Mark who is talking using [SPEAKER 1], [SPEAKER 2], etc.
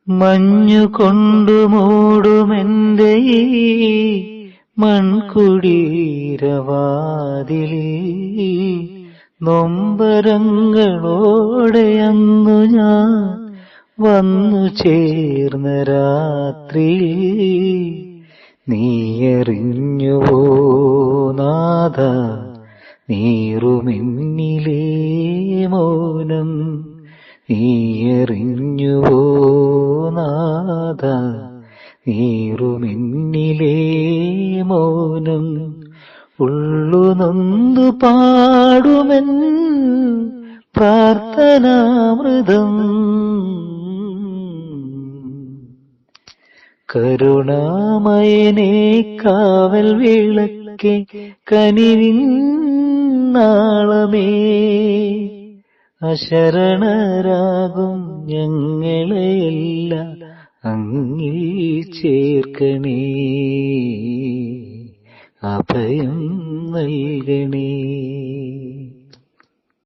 [SPEAKER 1] മഞ്ഞുകൊണ്ടു മൂടുമെന്റെ ഈ മൺകുടീരവാതിലിൽ നൊമ്പരങ്ങളോടെ അന്നു ഞാൻ വന്നു ചേർന്ന രാത്രി നീയറിഞ്ഞുവോ നാഥ നീറുമെന്നിലേ മൗനം, നീയറിഞ്ഞുവോ നാഥ നീറുമെന്നിലേ മൗനം. ഉള്ളു നൊന്തു പാടുമെൻ പ്രാർത്ഥനാമൃതം കരുണാമയനേ കാവൽ വിളക്കേ കനിവിൻ നാളമേ അശരണരാകും ഞങ്ങളെയെല്ലാം അങ്ങിൽ ചേർക്കണേ, അഭയം നൽകണേ.